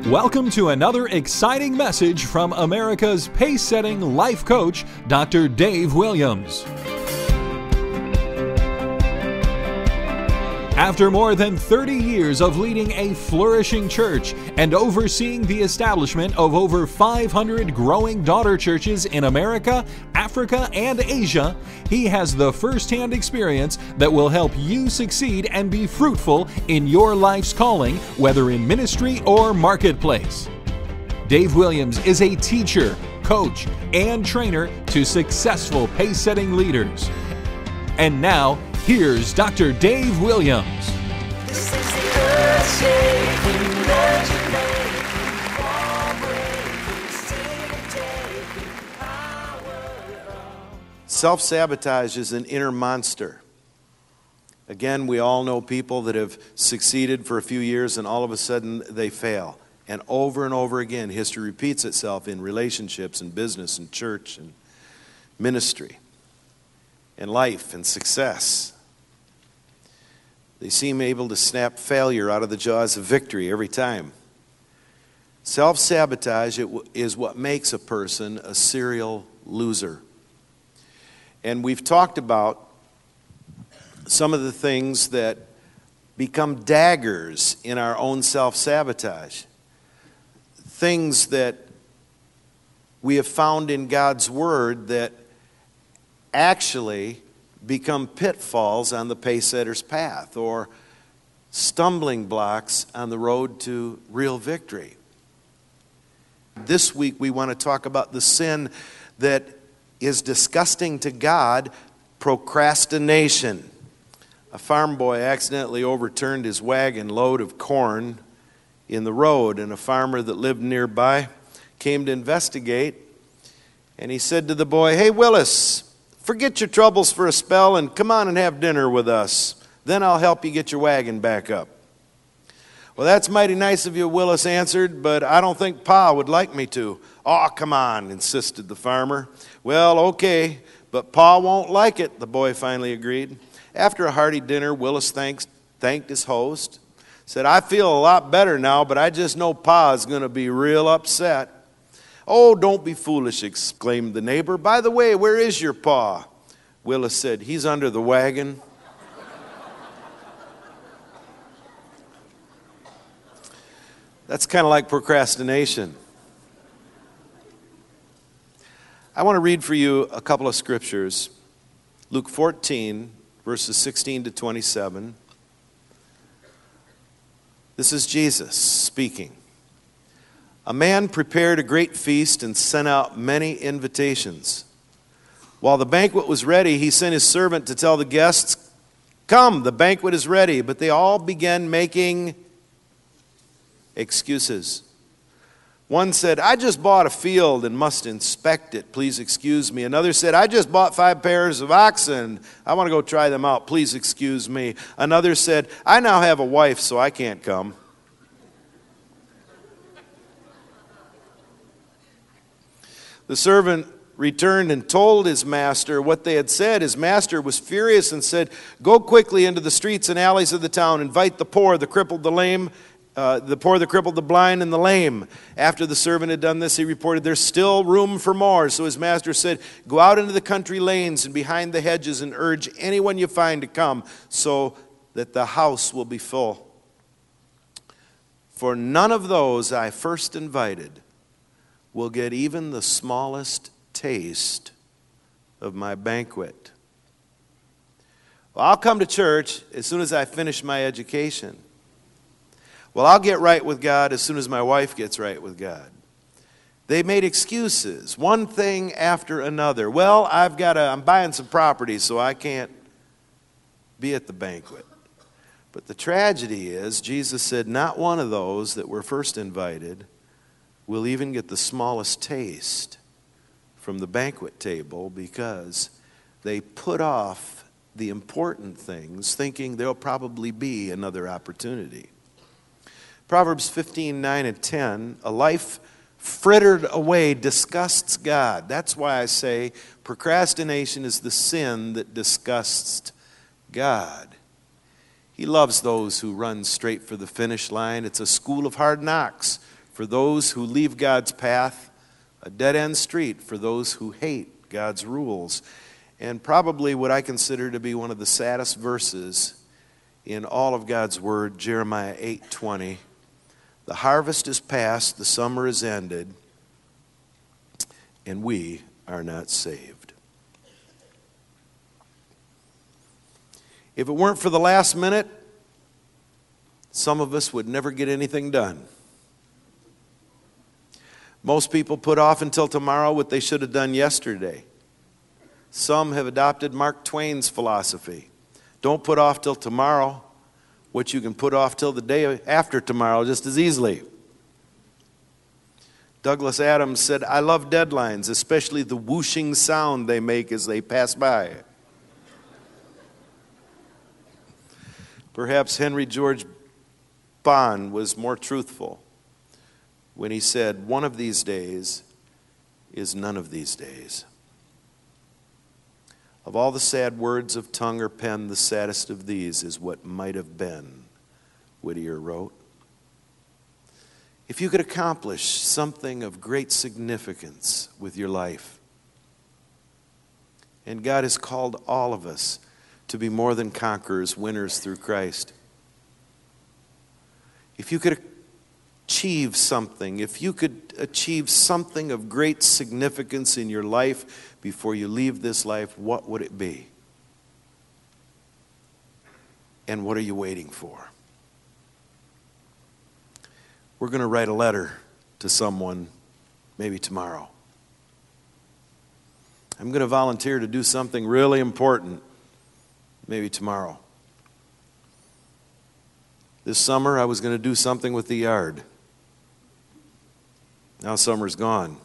Welcome to another exciting message from America's pace-setting life coach, Dr. Dave Williams. After more than 30 years of leading a flourishing church and overseeing the establishment of over 500 growing daughter churches in America, Africa, and Asia, he has the first-hand experience that will help you succeed and be fruitful in your life's calling, whether in ministry or marketplace. Dave Williams is a teacher, coach, and trainer to successful pace-setting leaders. And now, here's Dr. Dave Williams. This is the earth-shaking, legendary, breathtaking power of... Self-sabotage is an inner monster. Again, we all know people that have succeeded for a few years and all of a sudden they fail. And over again, history repeats itself in relationships and business and church and ministry and life and success. They seem able to snap failure out of the jaws of victory every time. Self-sabotage is what makes a person a serial loser. And we've talked about some of the things that become daggers in our own self-sabotage. Things that we have found in God's Word that actually become pitfalls on the pace-setter's path or stumbling blocks on the road to real victory. This week we want to talk about the sin that is disgusting to God, procrastination. A farm boy accidentally overturned his wagon load of corn in the road, and a farmer that lived nearby came to investigate, and he said to the boy, "Hey, Willis, forget your troubles for a spell and come on and have dinner with us. Then I'll help you get your wagon back up." "Well, that's mighty nice of you," Willis answered, "but I don't think Pa would like me to." "Oh, come on," insisted the farmer. "Well, okay, but Pa won't like it," the boy finally agreed. After a hearty dinner, Willis thanked his host, said, "I feel a lot better now, but I just know Pa is going to be real upset." "Oh, don't be foolish," exclaimed the neighbor. "By the way, where is your Pa?" Willis said, "He's under the wagon." That's kind of like procrastination. I want to read for you a couple of scriptures. Luke 14, verses 16 to 27. This is Jesus speaking. "A man prepared a great feast and sent out many invitations. While the banquet was ready, he sent his servant to tell the guests, 'Come, the banquet is ready.' But they all began making excuses. One said, 'I just bought a field and must inspect it. Please excuse me.' Another said, 'I just bought 5 pairs of oxen. I want to go try them out. Please excuse me.' Another said, 'I now have a wife, so I can't come.' The servant returned and told his master what they had said. His master was furious and said, 'Go quickly into the streets and alleys of the town. Invite the poor, the crippled, the lame, the blind, and the lame.' After the servant had done this, he reported, 'There's still room for more.' So his master said, 'Go out into the country lanes and behind the hedges and urge anyone you find to come, so that the house will be full. For none of those I first invited will get even the smallest taste of my banquet.' Well, I'll come to church as soon as I finish my education. Well, I'll get right with God as soon as my wife gets right with God." They made excuses, one thing after another. "Well, I'm buying some property, so I can't be at the banquet." But the tragedy is, Jesus said, not one of those that were first invited will even get the smallest taste from the banquet table, because they put off the important things, thinking there'll probably be another opportunity. Proverbs 15, 9, and 10, "A life frittered away disgusts God." That's why I say procrastination is the sin that disgusts God. He loves those who run straight for the finish line. It's a school of hard knocks for those who leave God's path, a dead-end street for those who hate God's rules. And probably what I consider to be one of the saddest verses in all of God's Word, Jeremiah 8:20. The harvest is past, the summer is ended, and we are not saved. If it weren't for the last minute, some of us would never get anything done. Most people put off until tomorrow what they should have done yesterday. Some have adopted Mark Twain's philosophy. Don't put off till tomorrow what you can put off till the day after tomorrow just as easily. Douglas Adams said, "I love deadlines, especially the whooshing sound they make as they pass by." Perhaps Henry George Bond was more truthful when he said, "One of these days is none of these days." Of all the sad words of tongue or pen, the saddest of these is what might have been, Whittier wrote. If you could accomplish something of great significance with your life, and God has called all of us to be more than conquerors, winners through Christ. If you could achieve something, if you could achieve something of great significance in your life before you leave this life, what would it be? And what are you waiting for? We're going to write a letter to someone maybe tomorrow. I'm going to volunteer to do something really important maybe tomorrow. This summer I was going to do something with the yard. Now summer's gone.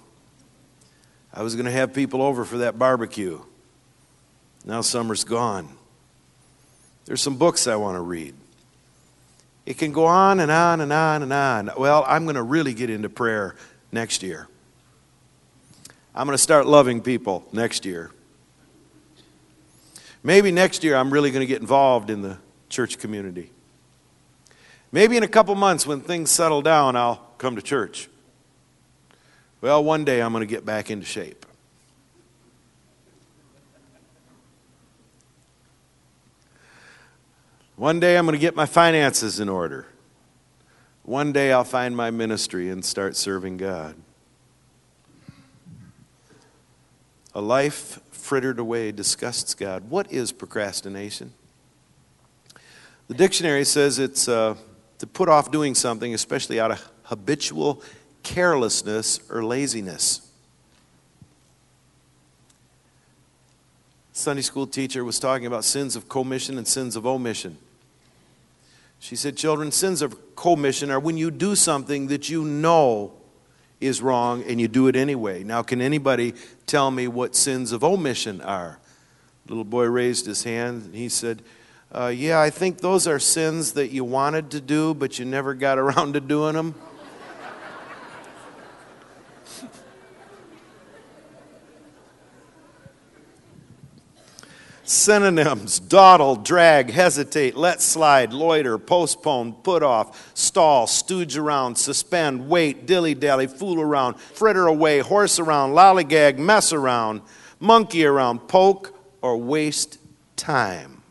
I was going to have people over for that barbecue. Now summer's gone. There's some books I want to read. It can go on and on and on and on. Well, I'm going to really get into prayer next year. I'm going to start loving people next year. Maybe next year I'm really going to get involved in the church community. Maybe in a couple months when things settle down, I'll come to church. Well, one day I'm going to get back into shape. One day I'm going to get my finances in order. One day I'll find my ministry and start serving God. A life frittered away disgusts God. What is procrastination? The dictionary says it's to put off doing something, especially out of habitual carelessness or laziness. Sunday school teacher was talking about sins of commission and sins of omission. She said, children, sins of commission are when you do something that you know is wrong and you do it anyway. Now, can anybody tell me what sins of omission are? The little boy raised his hand and he said, yeah, I think those are sins that you wanted to do, but you never got around to doing them. Synonyms: dawdle, drag, hesitate, let slide, loiter, postpone, put off, stall, stooge around, suspend, wait, dilly-dally, fool around, fritter away, horse around, lollygag, mess around, monkey around, poke, or waste time.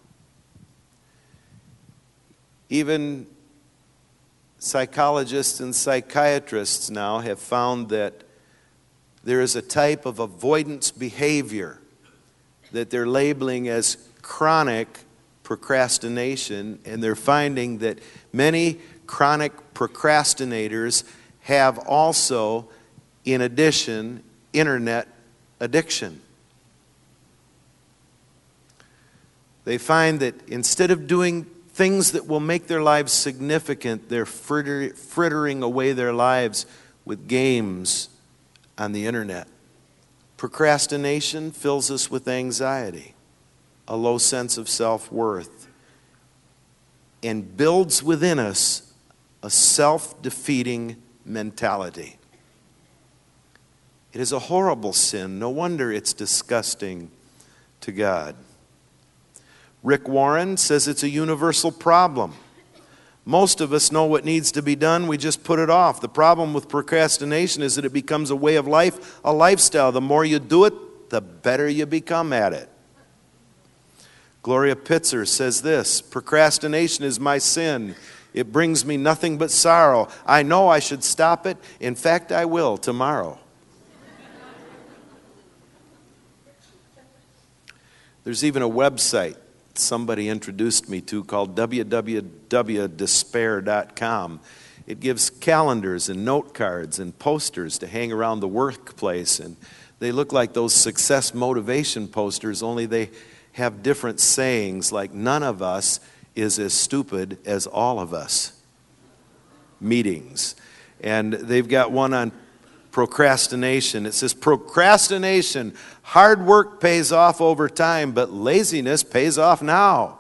Even psychologists and psychiatrists now have found that there is a type of avoidance behavior that they're labeling as chronic procrastination, and they're finding that many chronic procrastinators have also, in addition, internet addiction. They find that instead of doing things that will make their lives significant, they're frittering away their lives with games on the internet. Procrastination fills us with anxiety, a low sense of self-worth, and builds within us a self-defeating mentality. It is a horrible sin. No wonder it's disgusting to God. Rick Warren says it's a universal problem. Most of us know what needs to be done, we just put it off. The problem with procrastination is that it becomes a way of life, a lifestyle. The more you do it, the better you become at it. Gloria Pitzer says this, procrastination is my sin. It brings me nothing but sorrow. I know I should stop it. In fact, I will tomorrow. There's even a website somebody introduced me to called www.despair.com. It gives calendars and note cards and posters to hang around the workplace, and they look like those success motivation posters, only they have different sayings like none of us is as stupid as all of us. Meetings. And they've got one on procrastination. It says, procrastination, hard work pays off over time, but laziness pays off now.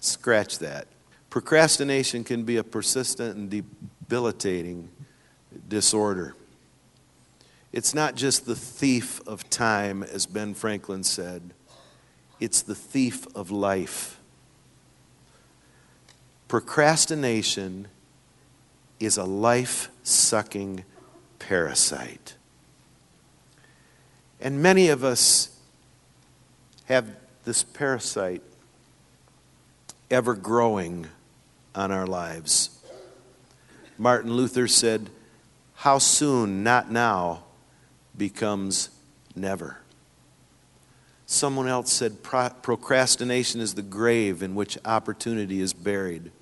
Scratch that. Procrastination can be a persistent and debilitating disorder. It's not just the thief of time, as Ben Franklin said. It's the thief of life. Procrastination is a life-sucking parasite. And many of us have this parasite ever growing on our lives. Martin Luther said, "How soon, not now, becomes never." Someone else said, procrastination is the grave in which opportunity is buried.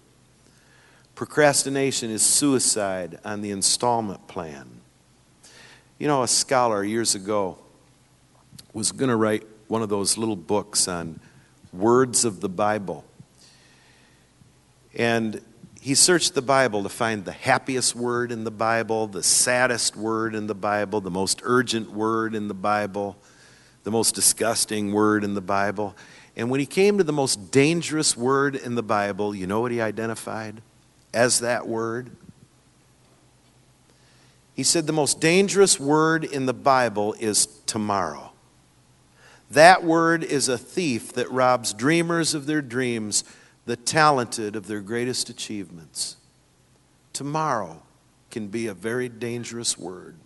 Procrastination is suicide on the installment plan. You know, a scholar years ago was going to write one of those little books on words of the Bible. And he searched the Bible to find the happiest word in the Bible, the saddest word in the Bible, the most urgent word in the Bible, the most disgusting word in the Bible. And when he came to the most dangerous word in the Bible, you know what he identified as that word? He said the most dangerous word in the Bible is tomorrow. That word is a thief that robs dreamers of their dreams, the talented of their greatest achievements. Tomorrow can be a very dangerous word.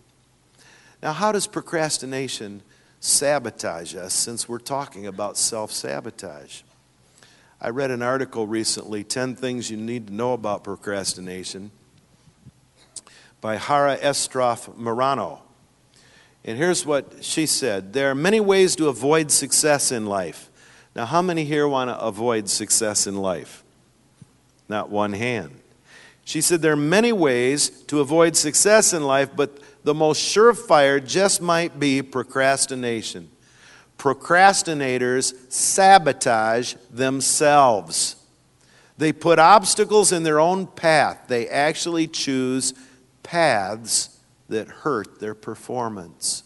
Now, how does procrastination sabotage us, since we're talking about self-sabotage? I read an article recently, 10 Things You Need to Know About Procrastination, by Hara Estroff Marano. And here's what she said. There are many ways to avoid success in life. Now, how many here want to avoid success in life? Not one hand. She said there are many ways to avoid success in life, but the most surefire just might be procrastination. Procrastinators sabotage themselves. They put obstacles in their own path. They actually choose paths that hurt their performance.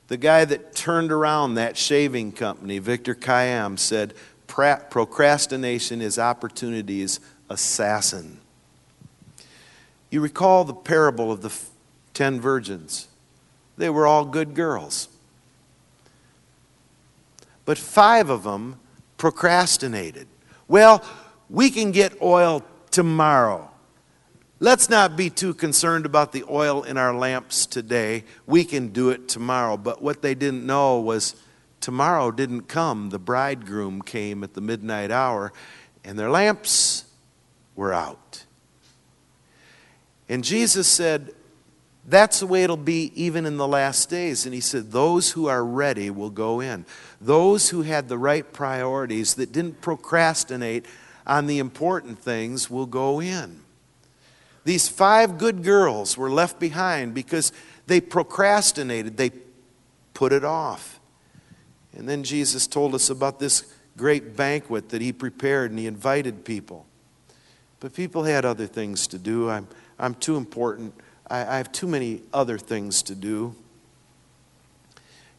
The guy that turned around that shaving company, Victor Kayam, said, procrastination is opportunity's assassin. You recall the parable of the 10 virgins. They were all good girls. But 5 of them procrastinated. Well, we can get oil tomorrow. Let's not be too concerned about the oil in our lamps today. We can do it tomorrow. But what they didn't know was tomorrow didn't come. The bridegroom came at the midnight hour, and their lamps were out. And Jesus said, that's the way it'll be even in the last days. And he said, those who are ready will go in. Those who had the right priorities, that didn't procrastinate on the important things, will go in. These 5 good girls were left behind because they procrastinated. They put it off. And then Jesus told us about this great banquet that he prepared, and he invited people. But people had other things to do. I'm too important. I have too many other things to do.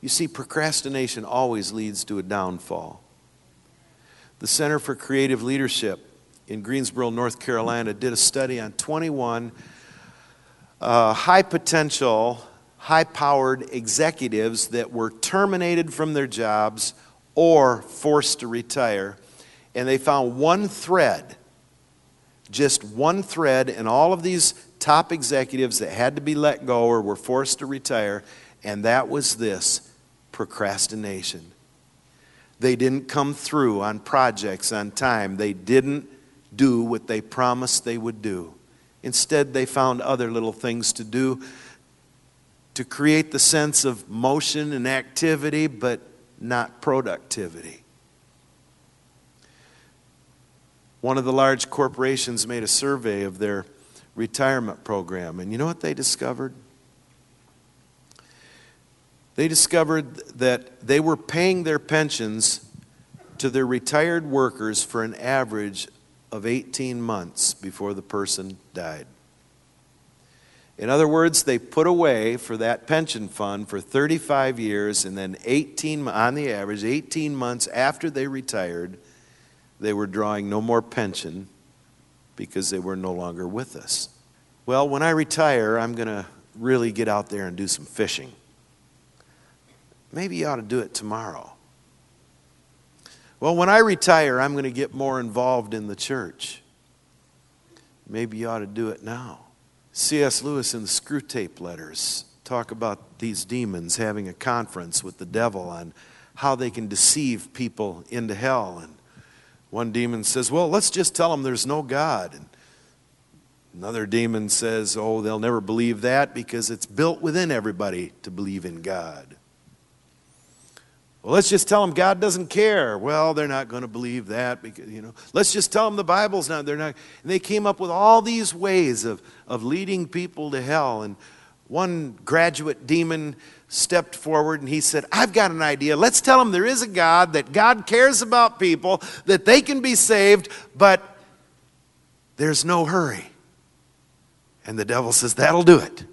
You see, procrastination always leads to a downfall. The Center for Creative Leadership in Greensboro, North Carolina, did a study on 21 high-potential, high-powered executives that were terminated from their jobs or forced to retire. and they found one thread, just one thread, and all of these top executives that had to be let go or were forced to retire, and that was this: procrastination. They didn't come through on projects on time. They didn't do what they promised they would do. Instead, they found other little things to do to create the sense of motion and activity, but not productivity. One of the large corporations made a survey of their retirement program, and you know what they discovered? They discovered that they were paying their pensions to their retired workers for an average of 18 months before the person died. In other words, they put away for that pension fund for 35 years, and then on the average, 18 months after they retired, they were drawing no more pension because they were no longer with us. Well, when I retire, I'm going to really get out there and do some fishing. Maybe you ought to do it tomorrow. Well, when I retire, I'm going to get more involved in the church. Maybe you ought to do it now. C.S. Lewis in the Screw Tape Letters talk about these demons having a conference with the devil on how they can deceive people into hell. And one demon says, well, let's just tell them there's no God. And another demon says, oh, they'll never believe that because it's built within everybody to believe in God. Well, let's just tell them God doesn't care. Well, they're not going to believe that because, let's just tell them the Bible's not. They're not. And they came up with all these ways of leading people to hell. And one graduate demon stepped forward and he said, I've got an idea. Let's tell them there is a God, that God cares about people, that they can be saved, but there's no hurry. And the devil says, that'll do it.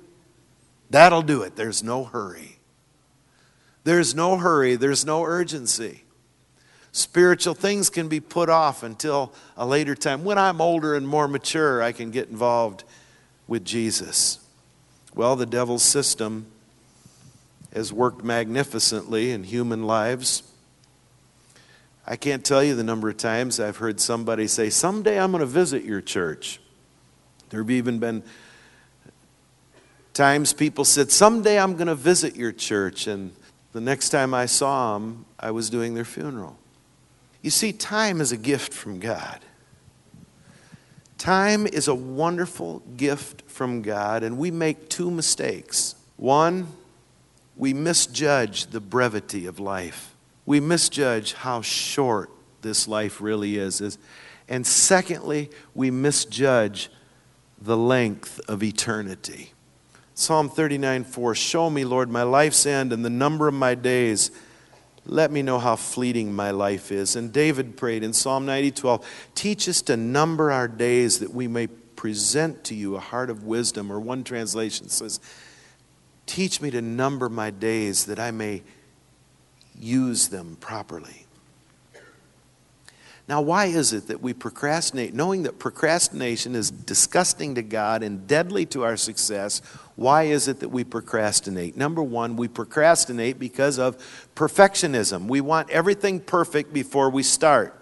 That'll do it. There's no hurry. There's no hurry. There's no urgency. Spiritual things can be put off until a later time. When I'm older and more mature, I can get involved with Jesus. Well, the devil's system has worked magnificently in human lives. I can't tell you the number of times I've heard somebody say, someday I'm going to visit your church. There have even been times people said, someday I'm going to visit your church, and the next time I saw them, I was doing their funeral. You see, time is a gift from God. Time is a wonderful gift from God, and we make two mistakes. One, we misjudge the brevity of life. We misjudge how short this life really is. And secondly, we misjudge the length of eternity. Psalm 39:4, show me, Lord, my life's end and the number of my days. Let me know how fleeting my life is. And David prayed in Psalm 90:12, teach us to number our days that we may present to you a heart of wisdom. Or one translation says, teach me to number my days that I may use them properly. Now, why is it that we procrastinate? Knowing that procrastination is disgusting to God and deadly to our success, why is it that we procrastinate? Number one, we procrastinate because of perfectionism. We want everything perfect before we start.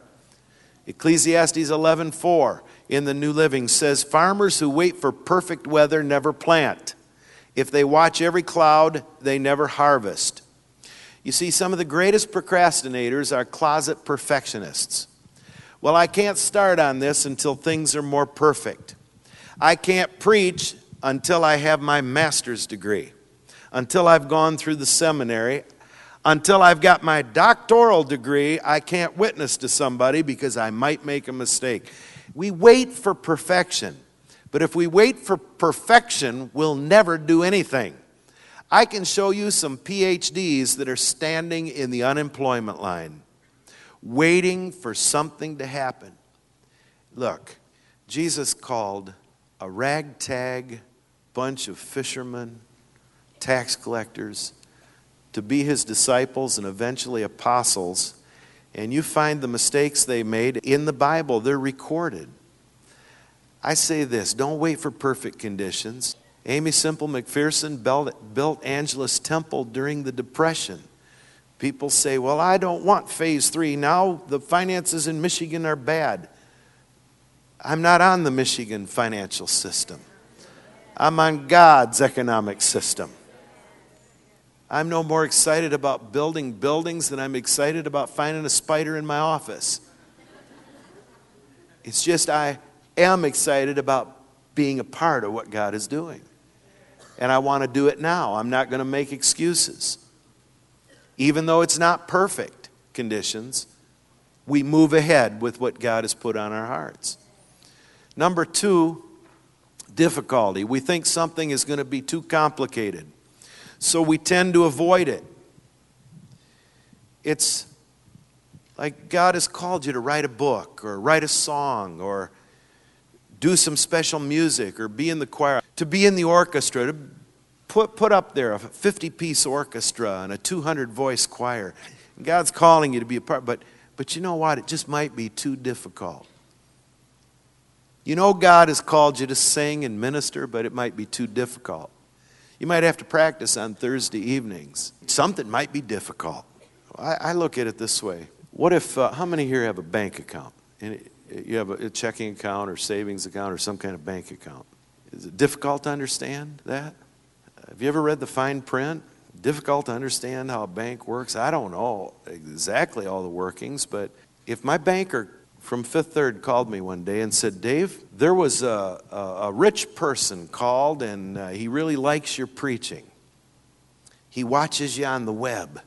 Ecclesiastes 11:4 in the New Living says, farmers who wait for perfect weather never plant. If they watch every cloud, they never harvest. You see, some of the greatest procrastinators are closet perfectionists. Well, I can't start on this until things are more perfect. I can't preach until I have my master's degree, until I've gone through the seminary, until I've got my doctoral degree. I can't witness to somebody because I might make a mistake. We wait for perfection, but if we wait for perfection, we'll never do anything. I can show you some PhDs that are standing in the unemployment line, waiting for something to happen. Look, Jesus called a ragtag bunch of fishermen, tax collectors, to be his disciples and eventually apostles. And you find the mistakes they made in the Bible. They're recorded. I say this, don't wait for perfect conditions. Amy Semple McPherson built Angela's Temple during the Depression People say, well, I don't want phase 3. Now the finances in Michigan are bad. I'm not on the Michigan financial system. I'm on God's economic system. I'm no more excited about building buildings than I'm excited about finding a spider in my office. It's just I am excited about being a part of what God is doing. And I want to do it now. I'm not going to make excuses. Even though it's not perfect conditions, we move ahead with what God has put on our hearts. Number 2, difficulty. We think something is going to be too complicated, so we tend to avoid it. It's like God has called you to write a book or write a song or do some special music or be in the choir, to be in the orchestra, to put up there a 50-piece orchestra and a 200-voice choir. And God's calling you to be a part, but you know what? It just might be too difficult. You know God has called you to sing and minister, but it might be too difficult. You might have to practice on Thursday evenings. Something might be difficult. I look at it this way. What if, how many here have a bank account? And you have a checking account or savings account or some kind of bank account. Is it difficult to understand that? Have you ever read the fine print? Difficult to understand how a bank works? I don't know exactly all the workings, but if my banker from Fifth Third called me one day and said, Dave, there was a rich person called and he really likes your preaching. He watches you on the web.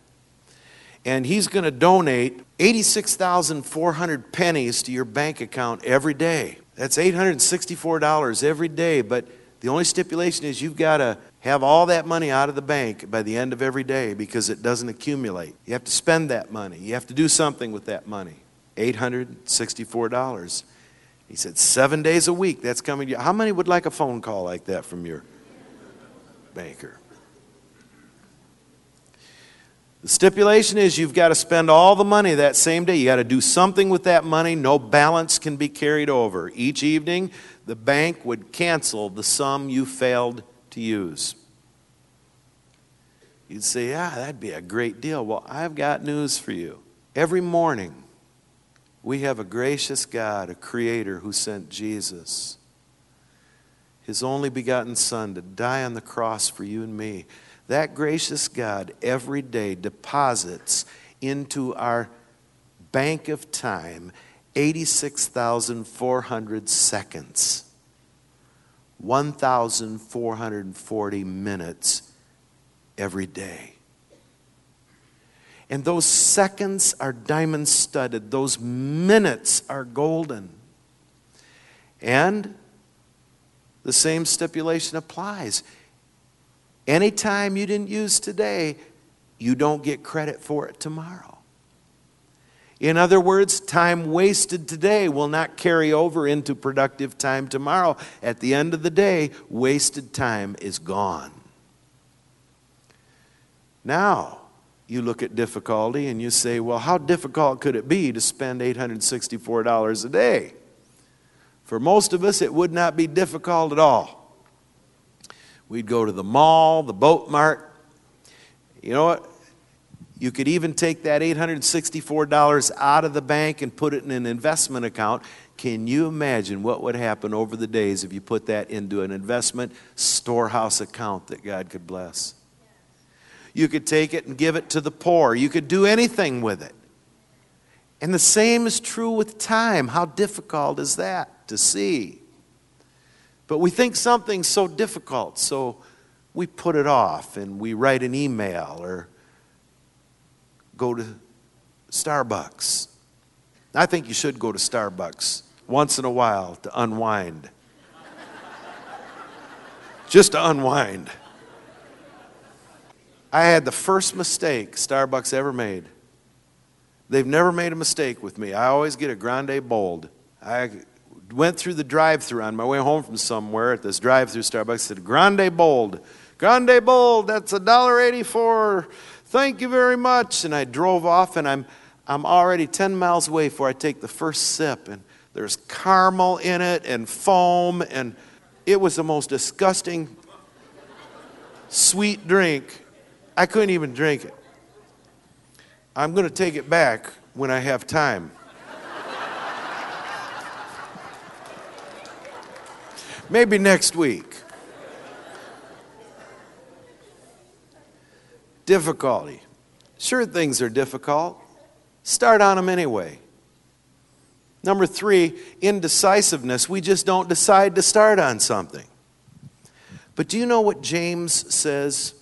And he's going to donate 86,400 pennies to your bank account every day. That's $864 every day, but the only stipulation is you've got to have all that money out of the bank by the end of every day because it doesn't accumulate. You have to spend that money. You have to do something with that money. $864. He said 7 days a week that's coming to you. How many would like a phone call like that from your banker? The stipulation is you've got to spend all the money that same day. You got to do something with that money. No balance can be carried over. Each evening, the bank would cancel the sum you failed to use. You'd say, yeah, that'd be a great deal. Well, I've got news for you. Every morning, we have a gracious God, a creator who sent Jesus, his only begotten Son, to die on the cross for you and me. That gracious God every day deposits into our bank of time 86,400 seconds, 1,440 minutes every day. And those seconds are diamond studded. Those minutes are golden. And the same stipulation applies. Any time you didn't use today, you don't get credit for it tomorrow. In other words, time wasted today will not carry over into productive time tomorrow. At the end of the day, wasted time is gone. Now, you look at difficulty and you say, well, how difficult could it be to spend $864 a day? For most of us, it would not be difficult at all. We'd go to the mall, the boat mart. You know what? You could even take that $864 out of the bank and put it in an investment account. Can you imagine what would happen over the days if you put that into an investment storehouse account that God could bless? You could take it and give it to the poor. You could do anything with it. And the same is true with time. How difficult is that to see? But we think something's so difficult, so we put it off and we write an email or go to Starbucks. I think you should go to Starbucks once in a while to unwind. Just to unwind. I had the first mistake Starbucks ever made. They've never made a mistake with me. I always get a grande bold. I went through the drive-thru on my way home from somewhere at this drive-thru Starbucks. Said, grande bold, that's $1.84. Thank you very much. And I drove off, and I'm already 10 miles away before I take the first sip, and there's caramel in it and foam, and it was the most disgusting sweet drink. I couldn't even drink it. I'm going to take it back when I have time. Maybe next week. Difficulty. Sure, things are difficult. Start on them anyway. Number 3, indecisiveness. We just don't decide to start on something. But do you know what James says?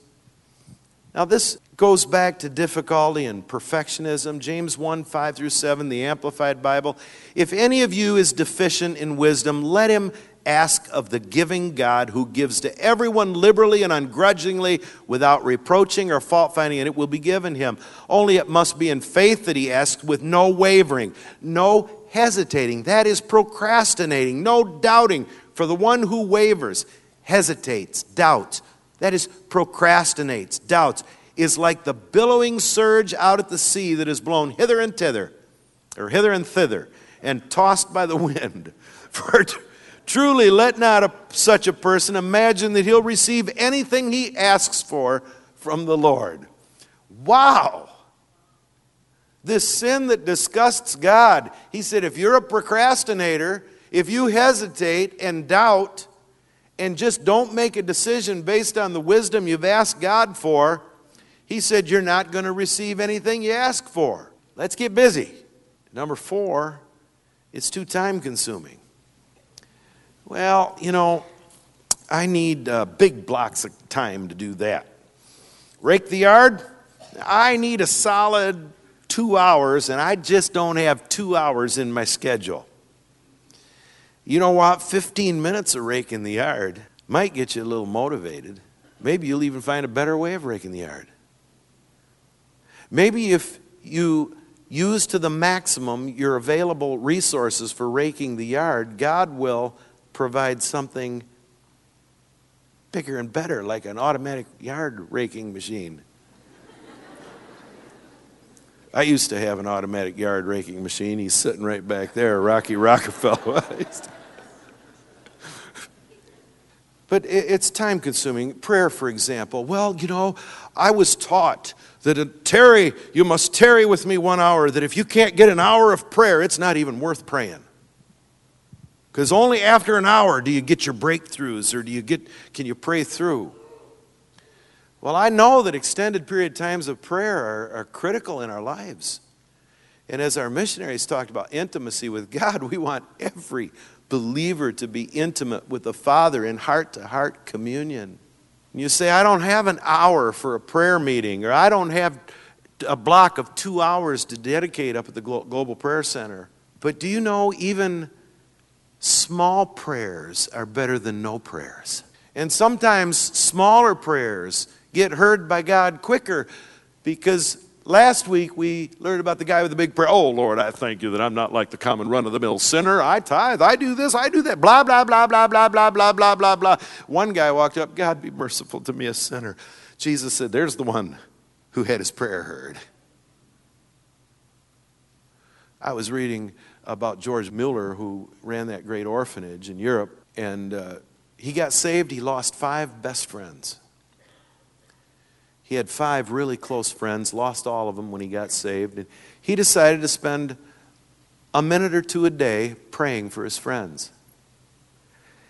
Now this goes back to difficulty and perfectionism. James 1:5-7, the Amplified Bible. If any of you is deficient in wisdom, let him ask of the giving God, who gives to everyone liberally and ungrudgingly without reproaching or fault finding, and it will be given him. Only it must be in faith that he asks, with no wavering, no hesitating. That is procrastinating, no doubting. For the one who wavers, hesitates, doubts, that is procrastinates, doubts, is like the billowing surge out at the sea that is blown hither and thither, or hither and thither, and tossed by the wind. For truly, let not such a person imagine that he'll receive anything he asks for from the Lord. Wow! This sin that disgusts God. He said, if you're a procrastinator, if you hesitate and doubt, and just don't make a decision based on the wisdom you've asked God for, he said you're not going to receive anything you ask for. Let's get busy. Number 4, it's too time consuming. Well, I need big blocks of time to do that. Rake the yard? I need a solid 2 hours, and I just don't have 2 hours in my schedule. You know what? 15 minutes of raking the yard might get you a little motivated. Maybe you'll even find a better way of raking the yard. Maybe if you use to the maximum your available resources for raking the yard, God will provide something bigger and better, like an automatic yard raking machine. I used to have an automatic yard raking machine. He's sitting right back there, Rocky Rockefeller. But it's time consuming. Prayer, for example. Well, I was taught that you must tarry with me 1 hour, that if you can't get an hour of prayer, it's not even worth praying. Because only after an hour do you get your breakthroughs, or can you pray through? Well, I know that extended period times of prayer are critical in our lives. And as our missionaries talked about intimacy with God, we want every believer to be intimate with the Father in heart-to-heart communion. And you say, I don't have an hour for a prayer meeting, or I don't have a block of 2 hours to dedicate up at the Global Prayer Center. But do you know, even small prayers are better than no prayers. And sometimes smaller prayers get heard by God quicker, because last week we learned about the guy with the big prayer. Oh, Lord, I thank you that I'm not like the common run-of-the-mill sinner. I tithe, I do this, I do that, blah, blah, blah, blah, blah, blah, blah, blah, blah, blah. One guy walked up, God, be merciful to me, a sinner. Jesus said, there's the one who had his prayer heard. I was reading about George Mueller, who ran that great orphanage in Europe, and he got saved. He lost 5 best friends. He had 5 really close friends, lost all of them when he got saved. And he decided to spend a minute or 2 a day praying for his friends.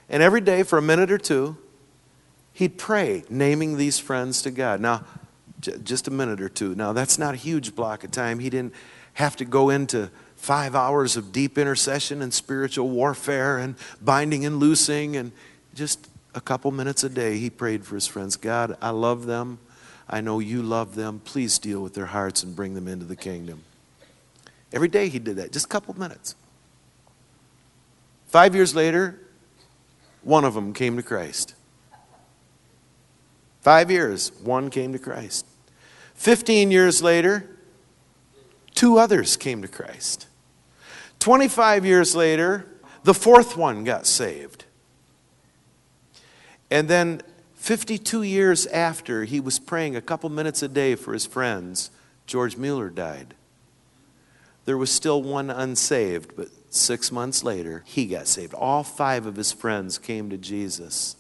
And every day for a minute or 2, he'd pray, naming these friends to God. Now, just a minute or 2. Now, that's not a huge block of time. He didn't have to go into 5 hours of deep intercession and spiritual warfare and binding and loosing, and just a couple minutes a day he prayed for his friends. God, I love them. I know you love them. Please deal with their hearts and bring them into the kingdom. Every day he did that, just a couple minutes. 5 years later, one of them came to Christ. 5 years, one came to Christ. 15 years later, 2 others came to Christ. 25 years later, the 4th one got saved. And then 52 years after he was praying a couple minutes a day for his friends, George Mueller died. There was still one unsaved, but 6 months later, he got saved. All 5 of his friends came to Jesus.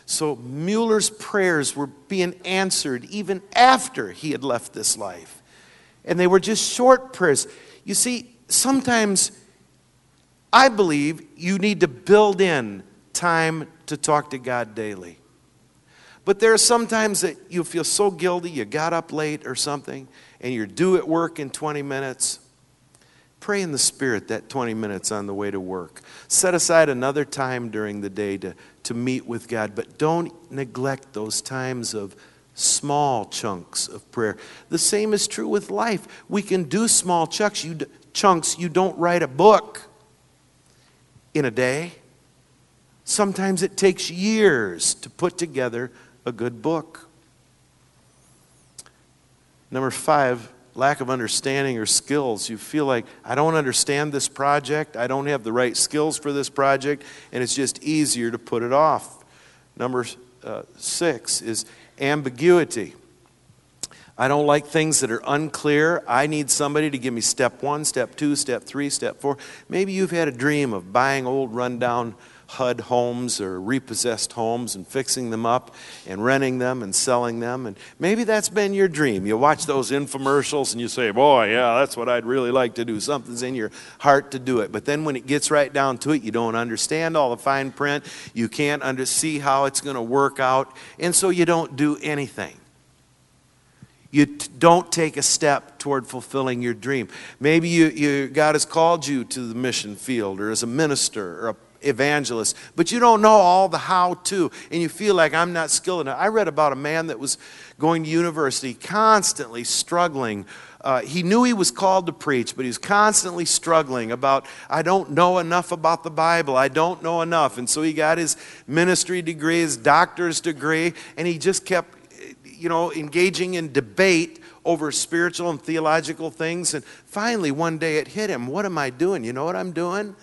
So Mueller's prayers were being answered even after he had left this life. And they were just short prayers. You see, sometimes I believe you need to build in time to talk to God daily. But there are some times that you feel so guilty, you got up late or something, and you're due at work in 20 minutes. Pray in the Spirit that 20 minutes on the way to work. Set aside another time during the day to meet with God, but don't neglect those times of small chunks of prayer. The same is true with life. We can do small chunks. You don't write a book in a day. Sometimes it takes years to put together a good book. Number 5, lack of understanding or skills. You feel like, I don't understand this project, I don't have the right skills for this project, and it's just easier to put it off. Number 6 is ambiguity. I don't like things that are unclear. I need somebody to give me step 1, step 2, step 3, step 4. Maybe you've had a dream of buying old rundown HUD homes or repossessed homes and fixing them up and renting them and selling them. And maybe that's been your dream. You watch those infomercials and you say, boy, yeah, that's what I'd really like to do. Something's in your heart to do it. But then when it gets right down to it, you don't understand all the fine print. You can't see how it's going to work out. And so you don't do anything. You don't take a step toward fulfilling your dream. Maybe God has called you to the mission field or as a minister or a evangelist, but you don't know all the how-to, and you feel like I'm not skilled enough. I read about a man that was going to university, constantly struggling. He knew he was called to preach, but he was constantly struggling about, I don't know enough about the Bible. I don't know enough. And so he got his ministry degree, his doctor's degree, and he just kept, engaging in debate over spiritual and theological things. And finally, one day it hit him. What am I doing? You know what I'm doing?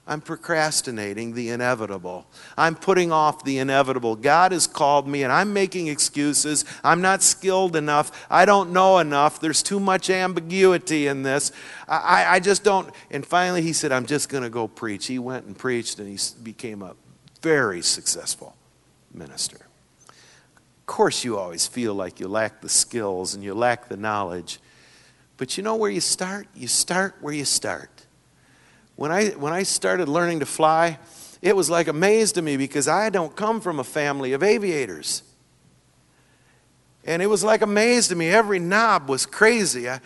I'm procrastinating the inevitable. I'm putting off the inevitable. God has called me and I'm making excuses. I'm not skilled enough. I don't know enough. There's too much ambiguity in this. I just don't. And finally he said, I'm just going to go preach. He went and preached and he became a very successful minister. Of course you always feel like you lack the skills and you lack the knowledge. But you know where you start? You start where you start. When I started learning to fly, it was like a maze to me because I don't come from a family of aviators. And it was like a maze to me. Every knob was crazy. I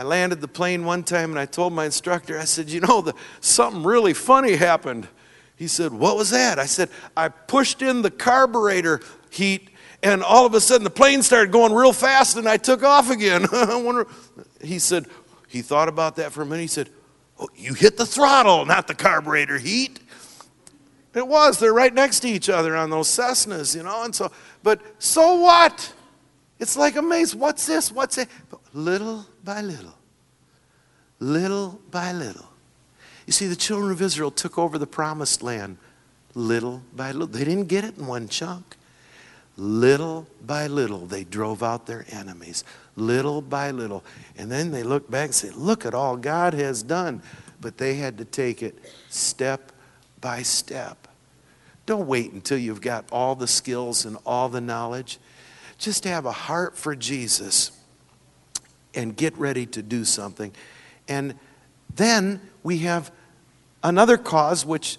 landed the plane one time and I told my instructor, I said, something really funny happened. He said, what was that? I said, I pushed in the carburetor heat and all of a sudden the plane started going real fast and I took off again. He said, he thought about that for a minute. He said, oh, you hit the throttle, not the carburetor heat. It was. They're right next to each other on those Cessnas, and so, but so what? It's like a maze. What's this? What's it? Little by little. Little by little. You see, the children of Israel took over the promised land little by little. They didn't get it in one chunk. Little by little, they drove out their enemies. Little by little. And then they look back and say, look at all God has done. But they had to take it step by step. Don't wait until you've got all the skills and all the knowledge. Just have a heart for Jesus and get ready to do something. And then we have another cause, which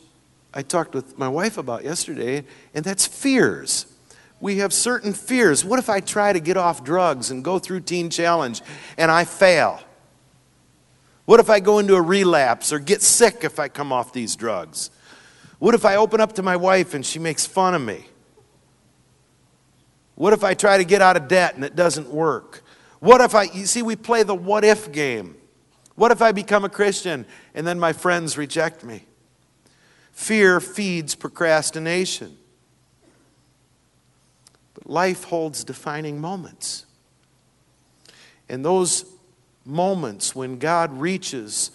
I talked with my wife about yesterday, and that's fears. We have certain fears. What if I try to get off drugs and go through Teen Challenge and I fail? What if I go into a relapse or get sick if I come off these drugs? What if I open up to my wife and she makes fun of me? What if I try to get out of debt and it doesn't work? We play the what if game. What if I become a Christian and then my friends reject me? Fear feeds procrastination. But life holds defining moments. And those moments when God reaches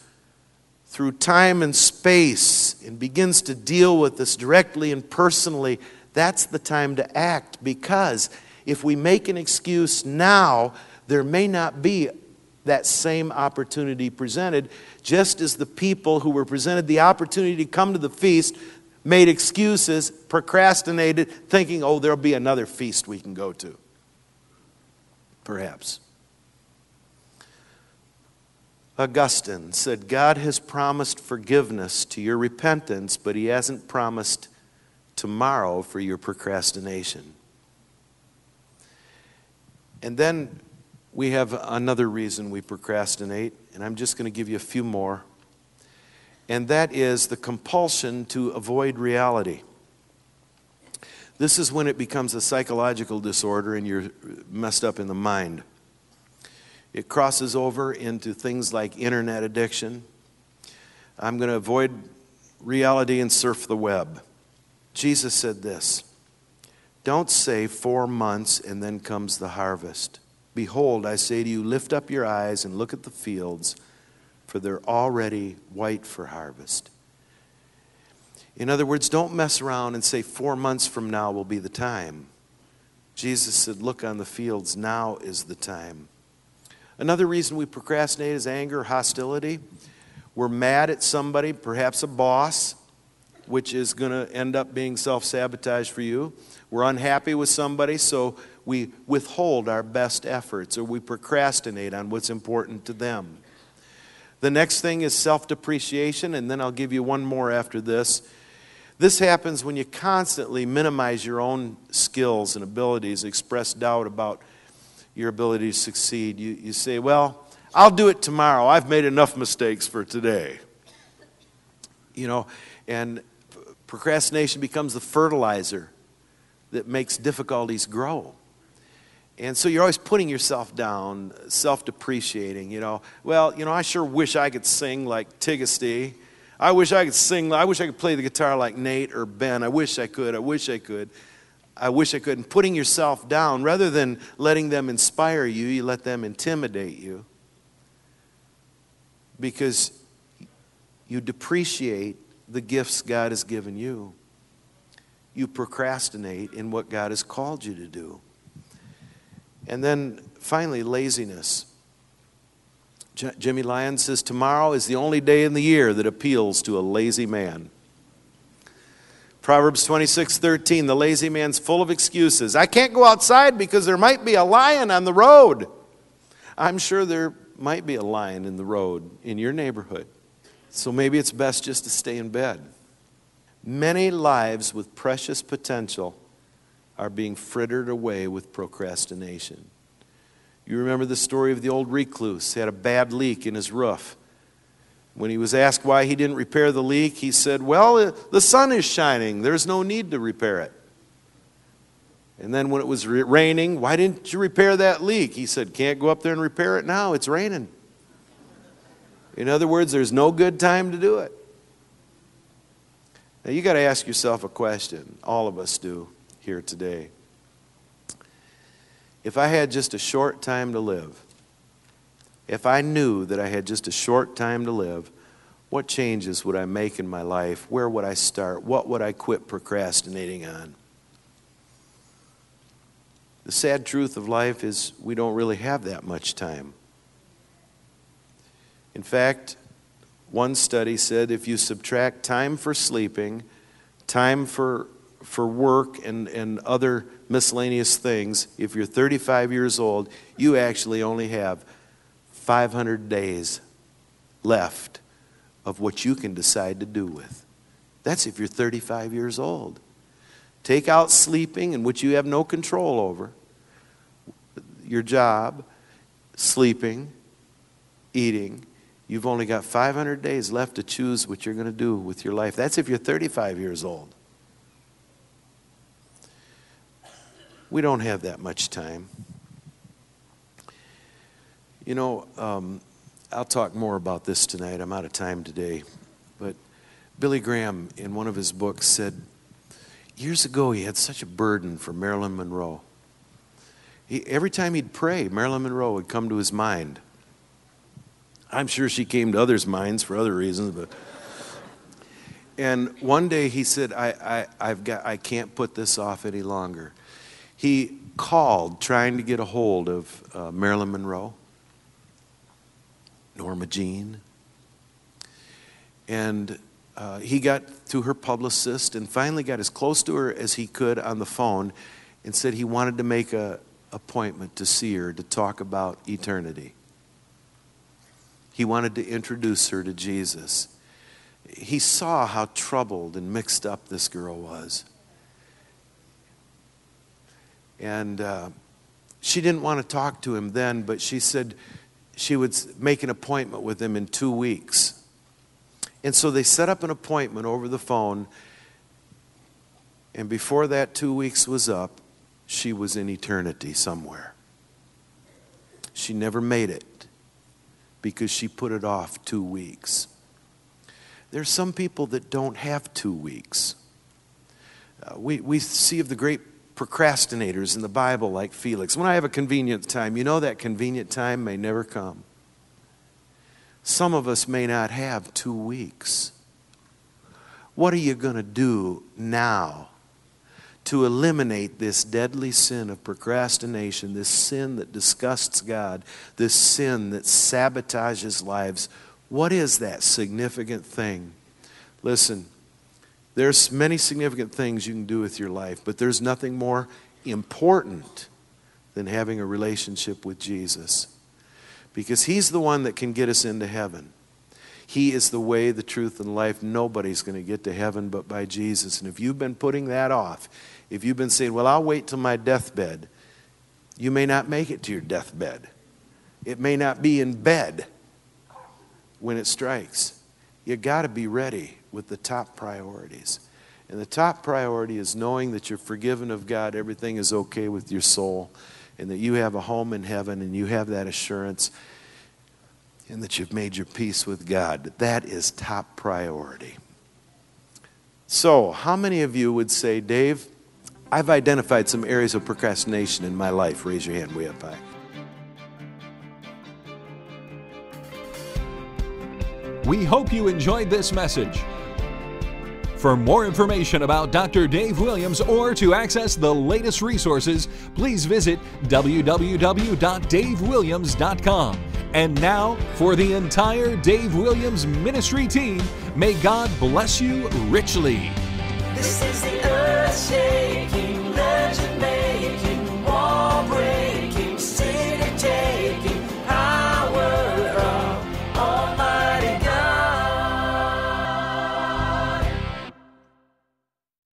through time and space and begins to deal with us directly and personally, that's the time to act. Because if we make an excuse now, there may not be that same opportunity presented, just as the people who were presented the opportunity to come to the feast made excuses, procrastinated, thinking, oh, there'll be another feast we can go to. Perhaps. Augustine said, God has promised forgiveness to your repentance, but he hasn't promised tomorrow for your procrastination. And then we have another reason we procrastinate, and I'm just going to give you a few more. And that is the compulsion to avoid reality. This is when it becomes a psychological disorder and you're messed up in the mind. It crosses over into things like internet addiction. I'm going to avoid reality and surf the web. Jesus said this, don't say 4 months and then comes the harvest. Behold, I say to you, lift up your eyes and look at the fields, for they're already white for harvest. In other words, don't mess around and say 4 months from now will be the time. Jesus said, look on the fields, now is the time. Another reason we procrastinate is anger, hostility. We're mad at somebody, perhaps a boss, which is going to end up being self-sabotage for you. We're unhappy with somebody, so we withhold our best efforts, or we procrastinate on what's important to them. The next thing is self-depreciation, and then I'll give you one more after this. This happens when you constantly minimize your own skills and abilities, express doubt about your ability to succeed. You say, well, I'll do it tomorrow. I've made enough mistakes for today. And procrastination becomes the fertilizer that makes difficulties grow. And so you're always putting yourself down, self-depreciating, I sure wish I could sing like Tigasty. I wish I could sing, I wish I could play the guitar like Nate or Ben. I wish I could. And putting yourself down, rather than letting them inspire you, you let them intimidate you. Because you depreciate the gifts God has given you. You procrastinate in what God has called you to do. And then finally, laziness. Jimmy Lyons says, tomorrow is the only day in the year that appeals to a lazy man. Proverbs 26:13, the lazy man's full of excuses. I can't go outside because there might be a lion on the road. I'm sure there might be a lion in the road in your neighborhood. So maybe it's best just to stay in bed. Many lives with precious potential are being frittered away with procrastination. You remember the story of the old recluse. He had a bad leak in his roof. When he was asked why he didn't repair the leak, he said, well, the sun is shining. There's no need to repair it. And then when it was raining, why didn't you repair that leak? He said, can't go up there and repair it now. It's raining. In other words, there's no good time to do it. Now you got to ask yourself a question. All of us do here today. If I had just a short time to live, if I knew that I had just a short time to live, what changes would I make in my life? Where would I start? What would I quit procrastinating on? The sad truth of life is we don't really have that much time. In fact, one study said if you subtract time for sleeping, time for work and other miscellaneous things, if you're 35 years old, you actually only have 500 days left of what you can decide to do with. That's if you're 35 years old. Take out sleeping, and which you have no control over, your job, sleeping, eating. You've only got 500 days left to choose what you're going to do with your life. That's if you're 35 years old. We don't have that much time. I'll talk more about this tonight. I'm out of time today. But Billy Graham, in one of his books, said years ago he had such a burden for Marilyn Monroe. Every time he'd pray, Marilyn Monroe would come to his mind. I'm sure she came to others' minds for other reasons, and one day he said, I can't put this off any longer. He called trying to get a hold of Marilyn Monroe, Norma Jean, and he got to her publicist and finally got as close to her as he could on the phone and said he wanted to make an appointment to see her to talk about eternity. He wanted to introduce her to Jesus. He saw how troubled and mixed up this girl was. And she didn't want to talk to him then, but she said she would make an appointment with him in 2 weeks. And so they set up an appointment over the phone, and before that 2 weeks was up, she was in eternity somewhere. She never made it because she put it off 2 weeks. There's some people that don't have 2 weeks. We see of the great procrastinators in the Bible like Felix. When I have a convenient time, you know that convenient time may never come. Some of us may not have 2 weeks. What are you going to do now to eliminate this deadly sin of procrastination, this sin that disgusts God, this sin that sabotages lives? What is that significant thing? Listen, there's many significant things you can do with your life, but there's nothing more important than having a relationship with Jesus, because He's the one that can get us into heaven. He is the way, the truth, and life. Nobody's going to get to heaven but by Jesus. And if you've been putting that off, if you've been saying, well, I'll wait till my deathbed, you may not make it to your deathbed. It may not be in bed when it strikes. You got to be ready with the top priorities. And the top priority is knowing that you're forgiven of God, everything is okay with your soul, and that you have a home in heaven, and you have that assurance, and that you've made your peace with God. That is top priority. So, how many of you would say, Dave, I've identified some areas of procrastination in my life? Raise your hand way up high. We hope you enjoyed this message. For more information about Dr. Dave Williams or to access the latest resources, please visit www.davewilliams.com. And now, for the entire Dave Williams ministry team, may God bless you richly. This is the earth shaking